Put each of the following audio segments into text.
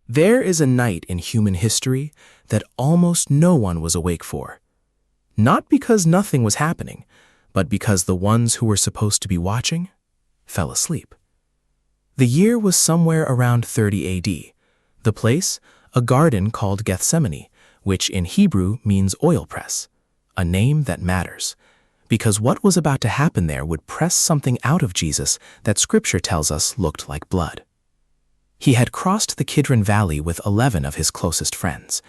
There is a night in human history that almost no one was awake for. Not because nothing was happening, but because the ones who were supposed to be watching fell asleep. The year was somewhere around 30 AD. The place, a garden called Gethsemane, which in Hebrew means oil press, a name that matters, because what was about to happen there would press something out of Jesus that Scripture tells us looked like blood. He had crossed the Kidron Valley with 11 of his closest friends.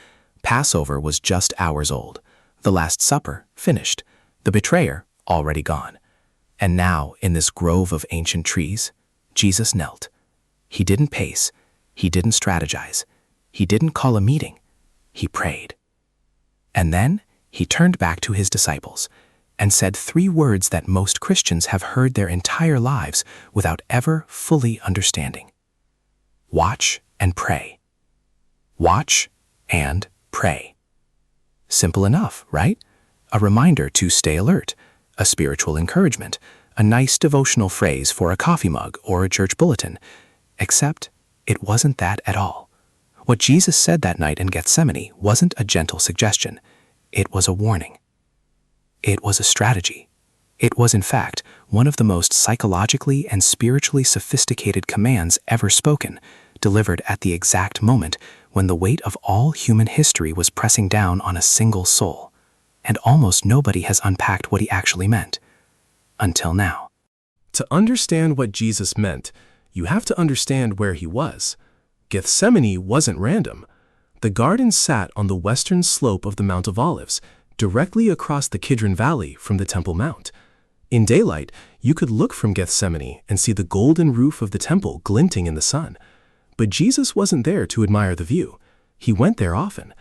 Passover was just hours old, the Last Supper finished, the betrayer already gone. And now, in this grove of ancient trees, Jesus knelt. He didn't pace, he didn't strategize, he didn't call a meeting, he prayed. And then he turned back to his disciples and said 3 words that most Christians have heard their entire lives without ever fully understanding. Watch and pray. Watch and pray. Simple enough, right? A reminder to stay alert, a spiritual encouragement, a nice devotional phrase for a coffee mug or a church bulletin. Except it wasn't that at all. What Jesus said that night in Gethsemane wasn't a gentle suggestion. It was a warning. It was a strategy. It was, in fact, one of the most psychologically and spiritually sophisticated commands ever spoken, delivered at the exact moment when the weight of all human history was pressing down on a single soul. And almost nobody has unpacked what he actually meant. Until now. To understand what Jesus meant, you have to understand where he was. Gethsemane wasn't random. The garden sat on the western slope of the Mount of Olives, directly across the Kidron Valley from the Temple Mount. In daylight, you could look from Gethsemane and see the golden roof of the temple glinting in the sun. But Jesus wasn't there to admire the view. He went there often.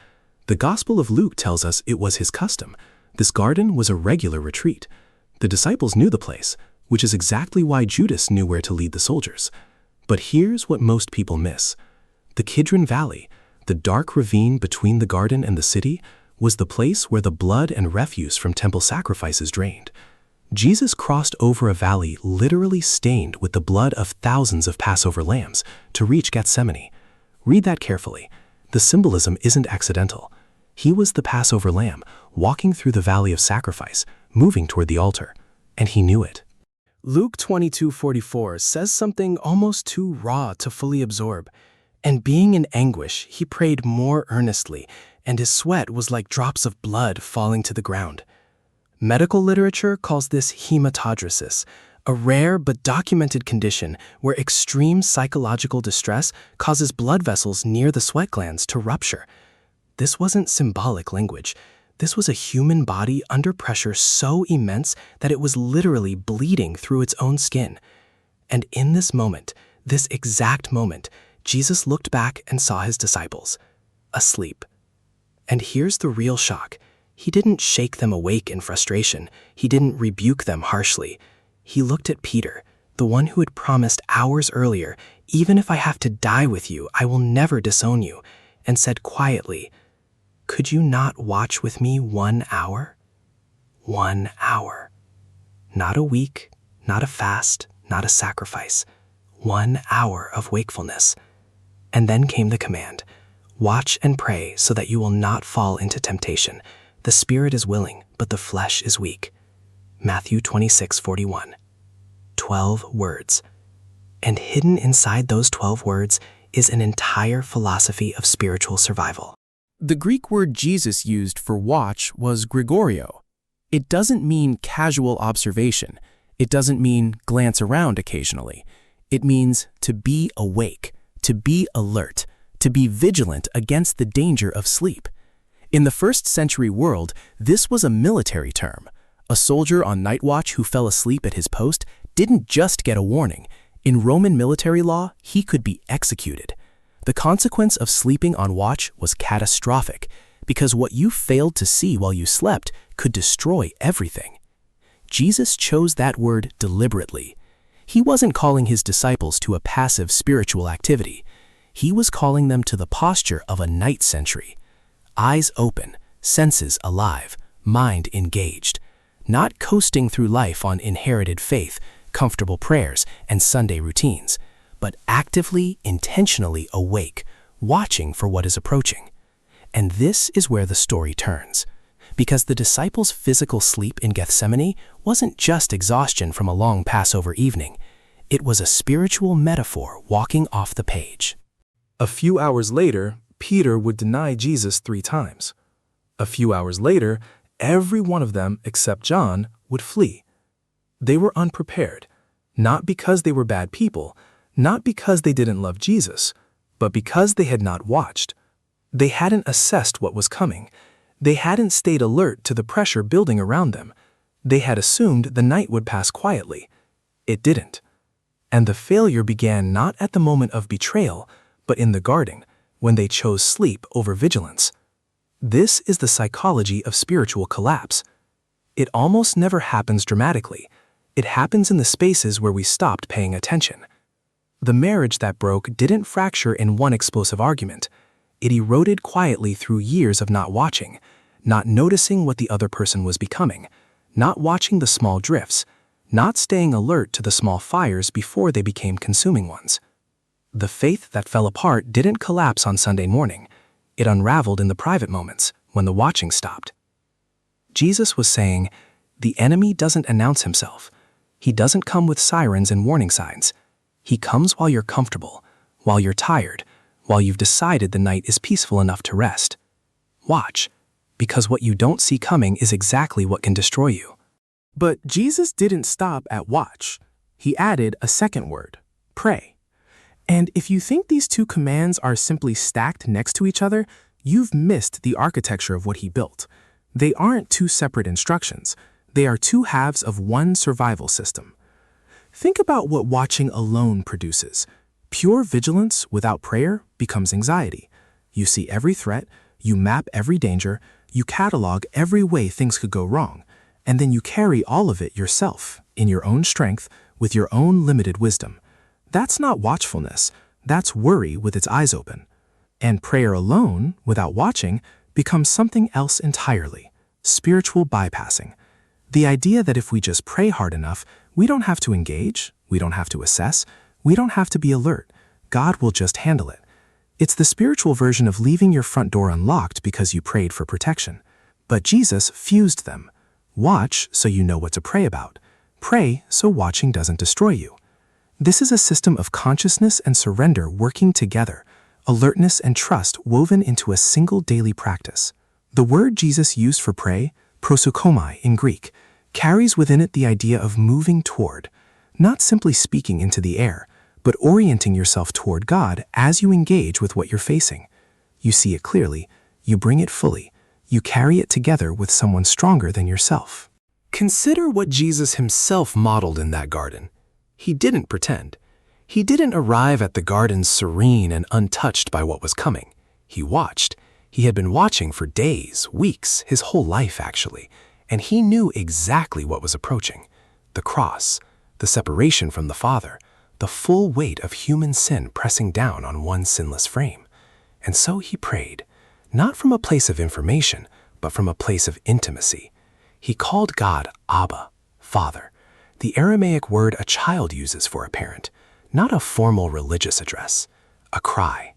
The Gospel of Luke tells us it was his custom. This garden was a regular retreat. The disciples knew the place, which is exactly why Judas knew where to lead the soldiers. But here's what most people miss. The Kidron Valley, the dark ravine between the garden and the city, was the place where the blood and refuse from temple sacrifices drained. Jesus crossed over a valley literally stained with the blood of thousands of Passover lambs to reach Gethsemane. Read that carefully. The symbolism isn't accidental. He was the Passover lamb, walking through the valley of sacrifice, moving toward the altar, and he knew it. Luke 22:44 says something almost too raw to fully absorb. And being in anguish, he prayed more earnestly, and his sweat was like drops of blood falling to the ground. Medical literature calls this hematidrosis, a rare but documented condition where extreme psychological distress causes blood vessels near the sweat glands to rupture. This wasn't symbolic language. This was a human body under pressure so immense that it was literally bleeding through its own skin. And in this moment, this exact moment, Jesus looked back and saw his disciples, asleep. And here's the real shock. He didn't shake them awake in frustration. He didn't rebuke them harshly. He looked at Peter, the one who had promised hours earlier, "Even if I have to die with you, I will never disown you," and said quietly, "Could you not watch with me 1 hour? 1 hour. Not a week, not a fast, not a sacrifice. 1 hour of wakefulness." And then came the command, "Watch and pray so that you will not fall into temptation. The spirit is willing, but the flesh is weak." Matthew 26:41. 12 words. And hidden inside those 12 words is an entire philosophy of spiritual survival. The Greek word Jesus used for watch was Gregorio. It doesn't mean casual observation. It doesn't mean glance around occasionally. It means to be awake, to be alert, to be vigilant against the danger of sleep. In the first century world, this was a military term. A soldier on night watch who fell asleep at his post didn't just get a warning. In Roman military law, he could be executed. The consequence of sleeping on watch was catastrophic, because what you failed to see while you slept could destroy everything. Jesus chose that word deliberately. He wasn't calling his disciples to a passive spiritual activity. He was calling them to the posture of a night sentry. Eyes open, senses alive, mind engaged. Not coasting through life on inherited faith, comfortable prayers, and Sunday routines, but actively, intentionally awake, watching for what is approaching. And this is where the story turns. Because the disciples' physical sleep in Gethsemane wasn't just exhaustion from a long Passover evening. It was a spiritual metaphor walking off the page. A few hours later, Peter would deny Jesus 3 times. A few hours later, every one of them except John would flee. They were unprepared, not because they were bad people, not because they didn't love Jesus, but because they had not watched. They hadn't assessed what was coming. They hadn't stayed alert to the pressure building around them. They had assumed the night would pass quietly. It didn't. And the failure began not at the moment of betrayal, but in the garden, when they chose sleep over vigilance. This is the psychology of spiritual collapse. It almost never happens dramatically. It happens in the spaces where we stopped paying attention. The marriage that broke didn't fracture in one explosive argument. It eroded quietly through years of not watching, not noticing what the other person was becoming, not watching the small drifts, not staying alert to the small fires before they became consuming ones. The faith that fell apart didn't collapse on Sunday morning. It unraveled in the private moments, when the watching stopped. Jesus was saying, the enemy doesn't announce himself. He doesn't come with sirens and warning signs. He comes while you're comfortable, while you're tired, while you've decided the night is peaceful enough to rest. Watch, because what you don't see coming is exactly what can destroy you. But Jesus didn't stop at watch. He added a second word, pray. And if you think these two commands are simply stacked next to each other, you've missed the architecture of what he built. They aren't two separate instructions. They are two halves of one survival system. Think about what watching alone produces. Pure vigilance without prayer becomes anxiety. You see every threat, you map every danger, you catalog every way things could go wrong, and then you carry all of it yourself, in your own strength, with your own limited wisdom. That's not watchfulness, that's worry with its eyes open. And prayer alone, without watching, becomes something else entirely, spiritual bypassing. The idea that if we just pray hard enough, we don't have to engage, we don't have to assess, we don't have to be alert. God will just handle it. It's the spiritual version of leaving your front door unlocked because you prayed for protection. But Jesus fused them. Watch so you know what to pray about. Pray so watching doesn't destroy you. This is a system of consciousness and surrender working together, alertness and trust woven into a single daily practice. The word Jesus used for pray, prosukomai in Greek, carries within it the idea of moving toward, not simply speaking into the air, but orienting yourself toward God as you engage with what you're facing. You see it clearly, you bring it fully, you carry it together with someone stronger than yourself. Consider what Jesus himself modeled in that garden. He didn't pretend. He didn't arrive at the garden serene and untouched by what was coming. He watched. He had been watching for days, weeks, his whole life actually, and he knew exactly what was approaching. The cross, the separation from the Father, the full weight of human sin pressing down on one sinless frame. And so he prayed, not from a place of information, but from a place of intimacy. He called God Abba, Father, the Aramaic word a child uses for a parent, not a formal religious address, a cry.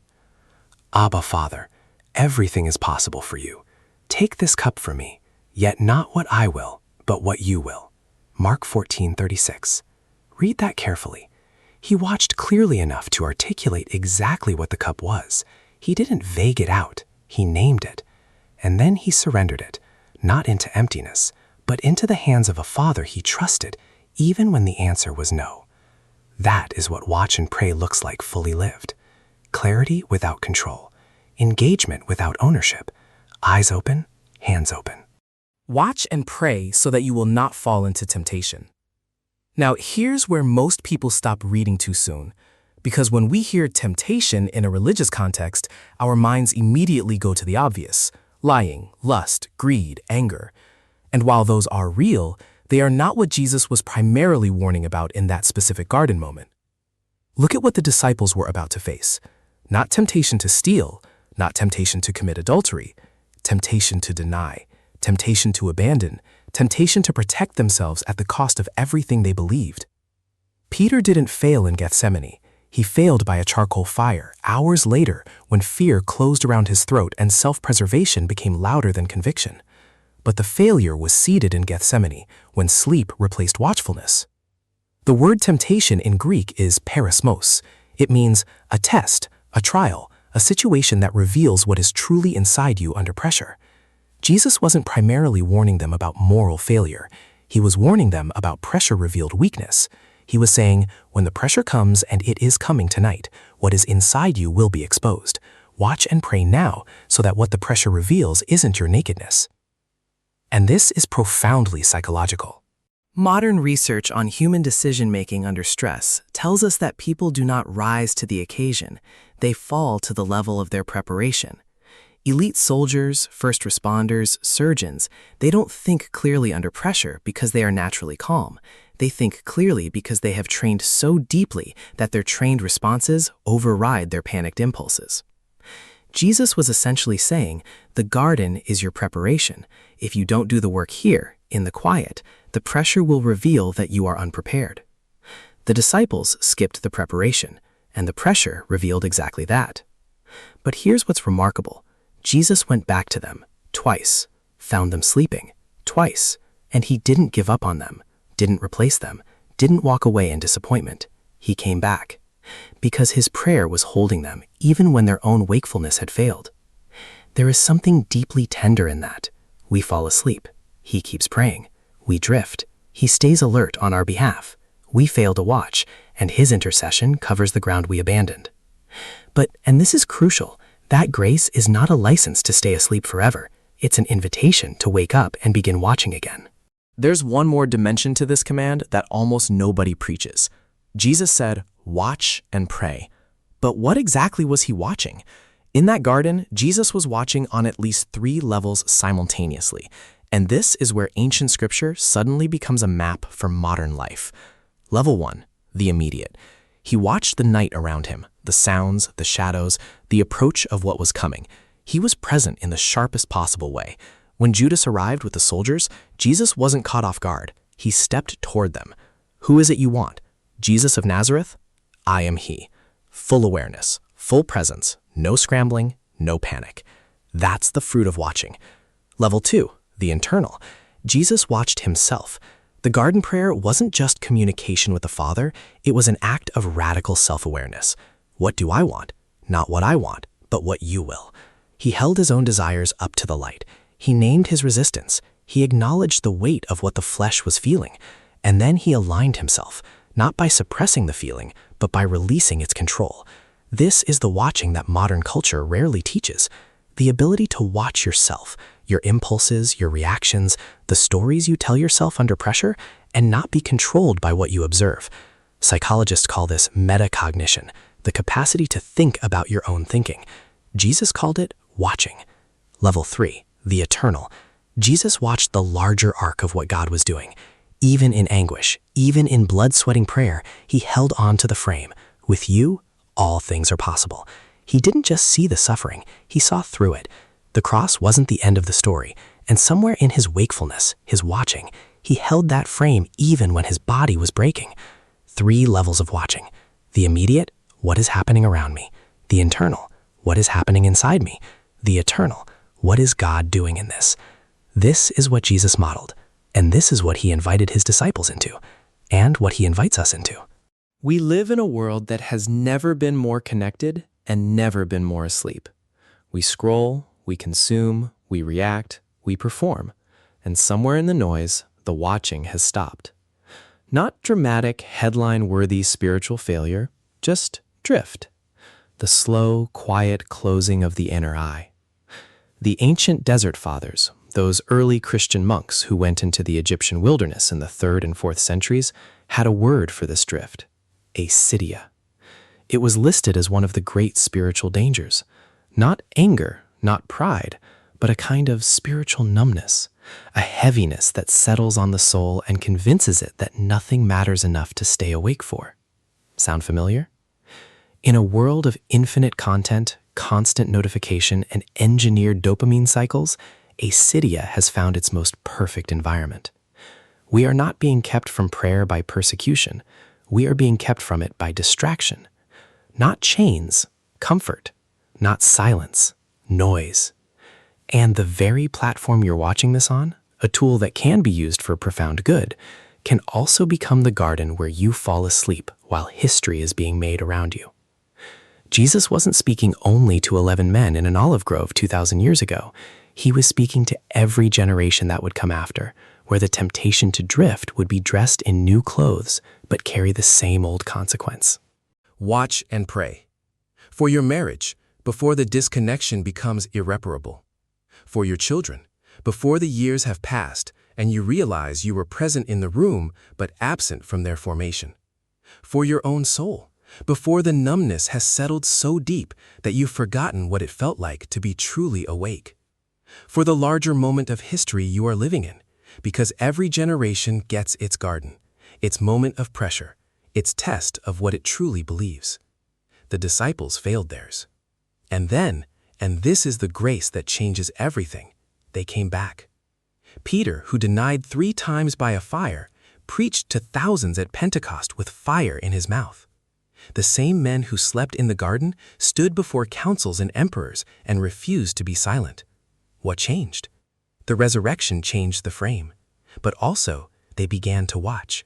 Abba, Father, everything is possible for you. Take this cup from me, yet not what I will, but what you will. Mark 14:36. Read that carefully. He watched clearly enough to articulate exactly what the cup was. He didn't vague it out, he named it. And then he surrendered it, not into emptiness, but into the hands of a Father he trusted, even when the answer was no. That is what watch and pray looks like fully lived. Clarity without control, engagement without ownership, eyes open, hands open. Watch and pray so that you will not fall into temptation. Now, here's where most people stop reading too soon, because when we hear temptation in a religious context, our minds immediately go to the obvious: lying, lust, greed, anger. And while those are real, they are not what Jesus was primarily warning about in that specific garden moment. Look at what the disciples were about to face. Not temptation to steal, not temptation to commit adultery, temptation to deny, temptation to abandon, temptation to protect themselves at the cost of everything they believed. Peter didn't fail in Gethsemane. He failed by a charcoal fire hours later when fear closed around his throat and self-preservation became louder than conviction. But the failure was seated in Gethsemane when sleep replaced watchfulness. The word temptation in Greek is perismos. It means a test, a trial, a situation that reveals what is truly inside you under pressure. Jesus wasn't primarily warning them about moral failure. He was warning them about pressure-revealed weakness. He was saying, when the pressure comes, and it is coming tonight, what is inside you will be exposed. Watch and pray now so that what the pressure reveals isn't your nakedness. And this is profoundly psychological. Modern research on human decision-making under stress tells us that people do not rise to the occasion. They fall to the level of their preparation. Elite soldiers, first responders, surgeons, they don't think clearly under pressure because they are naturally calm. They think clearly because they have trained so deeply that their trained responses override their panicked impulses. Jesus was essentially saying, the garden is your preparation. If you don't do the work here, in the quiet, the pressure will reveal that you are unprepared. The disciples skipped the preparation, and the pressure revealed exactly that. But here's what's remarkable. Jesus went back to them twice, found them sleeping twice, and he didn't give up on them, didn't replace them, didn't walk away in disappointment. He came back because his prayer was holding them even when their own wakefulness had failed. There is something deeply tender in that. We fall asleep. He keeps praying. We drift. He stays alert on our behalf. We fail to watch, and his intercession covers the ground we abandoned. But, and this is crucial, that grace is not a license to stay asleep forever. It's an invitation to wake up and begin watching again. There's one more dimension to this command that almost nobody preaches. Jesus said, watch and pray. But what exactly was he watching? In that garden, Jesus was watching on at least 3 levels simultaneously. And this is where ancient scripture suddenly becomes a map for modern life. Level 1, the immediate. He watched the night around him, the sounds, the shadows, the approach of what was coming. He was present in the sharpest possible way. When Judas arrived with the soldiers, Jesus wasn't caught off guard. He stepped toward them. Who is it you want? Jesus of Nazareth? I am he. Full awareness, full presence, no scrambling, no panic. That's the fruit of watching. Level 2, the internal. Jesus watched himself. The garden prayer wasn't just communication with the Father, it was an act of radical self-awareness. What do I want? Not what I want, but what you will. He held his own desires up to the light. He named his resistance. He acknowledged the weight of what the flesh was feeling. And then he aligned himself, not by suppressing the feeling, but by releasing its control. This is the watching that modern culture rarely teaches. The ability to watch yourself, your impulses, your reactions, the stories you tell yourself under pressure, and not be controlled by what you observe. Psychologists call this metacognition, the capacity to think about your own thinking. Jesus called it watching. Level 3, the eternal. Jesus watched the larger arc of what God was doing. Even in anguish, even in blood-sweating prayer, he held on to the frame. With you, all things are possible. He didn't just see the suffering, he saw through it. The cross wasn't the end of the story, and somewhere in his wakefulness, his watching, he held that frame even when his body was breaking. 3 levels of watching. The immediate, what is happening around me? The internal, what is happening inside me? The eternal, what is God doing in this? This is what Jesus modeled, and this is what he invited his disciples into, and what he invites us into. We live in a world that has never been more connected and never been more asleep. We scroll, we consume, we react, we perform, and somewhere in the noise, the watching has stopped. Not dramatic, headline-worthy spiritual failure, just drift. The slow, quiet closing of the inner eye. The ancient desert fathers, those early Christian monks who went into the Egyptian wilderness in the 3rd and 4th centuries, had a word for this drift, acedia. It was listed as one of the great spiritual dangers. Not anger, not pride, but a kind of spiritual numbness, a heaviness that settles on the soul and convinces it that nothing matters enough to stay awake for. Sound familiar? In a world of infinite content, constant notification, and engineered dopamine cycles, acedia has found its most perfect environment. We are not being kept from prayer by persecution. We are being kept from it by distraction. not chains, comfort, not silence, noise. And the very platform you're watching this on, a tool that can be used for profound good, can also become the garden where you fall asleep while history is being made around you. Jesus wasn't speaking only to 11 men in an olive grove 2,000 years ago. He was speaking to every generation that would come after, where the temptation to drift would be dressed in new clothes but carry the same old consequence. Watch and pray. For your marriage, before the disconnection becomes irreparable. For your children, before the years have passed and you realize you were present in the room but absent from their formation. For your own soul, before the numbness has settled so deep that you've forgotten what it felt like to be truly awake. For the larger moment of history you are living in, because every generation gets its garden, its moment of pressure, its test of what it truly believes. The disciples failed theirs. And then, and this is the grace that changes everything, they came back. Peter, who denied 3 times by a fire, preached to thousands at Pentecost with fire in his mouth. The same men who slept in the garden stood before councils and emperors and refused to be silent. What changed? The resurrection changed the frame, but also they began to watch.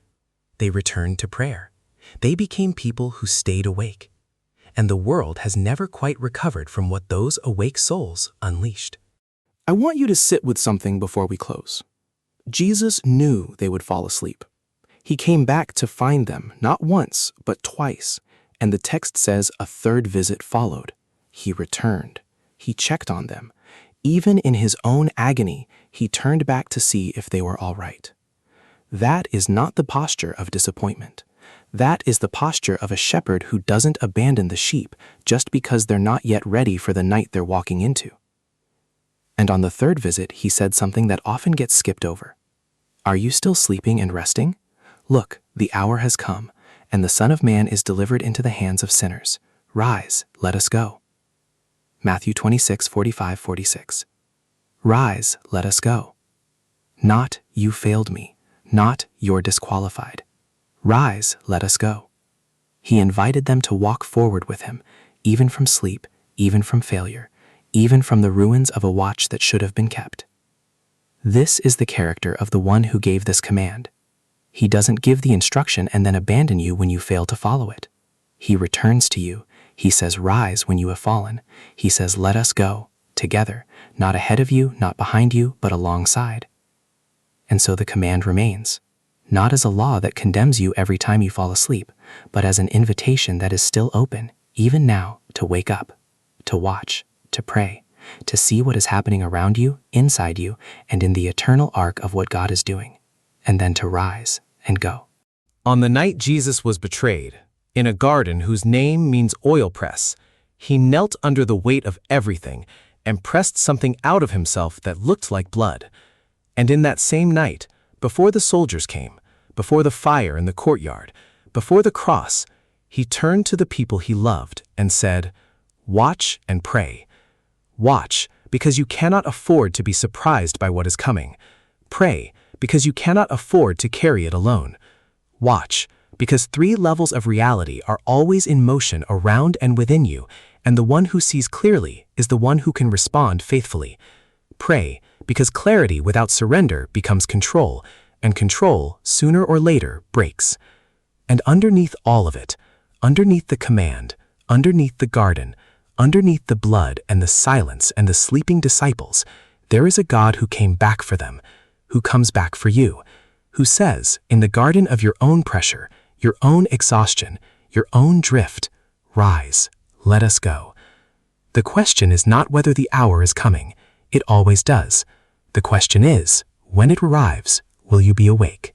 They returned to prayer. They became people who stayed awake. And the world has never quite recovered from what those awake souls unleashed. I want you to sit with something before we close. Jesus knew they would fall asleep. He came back to find them, not once, but twice, and the text says a 3rd visit followed. He returned. He checked on them. Even in his own agony, he turned back to see if they were all right. That is not the posture of disappointment. That is the posture of a shepherd who doesn't abandon the sheep just because they're not yet ready for the night they're walking into. And on the 3rd visit, he said something that often gets skipped over. Are you still sleeping and resting? Look, the hour has come, and the Son of Man is delivered into the hands of sinners. Rise, let us go. Matthew 26:45-46. Rise, let us go. Not, you failed me. Not, you're disqualified. Rise, let us go. He invited them to walk forward with him, even from sleep, even from failure, even from the ruins of a watch that should have been kept. This is the character of the one who gave this command. He doesn't give the instruction and then abandon you when you fail to follow it. He returns to you. He says, rise when you have fallen. He says, let us go, together, not ahead of you, not behind you, but alongside. And so the command remains, not as a law that condemns you every time you fall asleep, but as an invitation that is still open, even now, to wake up, to watch, to pray, to see what is happening around you, inside you, and in the eternal arc of what God is doing, and then to rise and go. On the night Jesus was betrayed, in a garden whose name means oil press, he knelt under the weight of everything and pressed something out of himself that looked like blood. And in that same night, before the soldiers came, before the fire in the courtyard, before the cross, he turned to the people he loved and said, watch and pray. Watch, because you cannot afford to be surprised by what is coming. Pray, because you cannot afford to carry it alone. Watch, because 3 levels of reality are always in motion around and within you, and the one who sees clearly is the one who can respond faithfully. Pray, because clarity without surrender becomes control, and control, sooner or later, breaks. And underneath all of it, underneath the command, underneath the garden, underneath the blood and the silence and the sleeping disciples, there is a God who came back for them, who comes back for you, who says, in the garden of your own pressure, your own exhaustion, your own drift, rise, let us go. The question is not whether the hour is coming. It always does. The question is, when it arrives, will you be awake?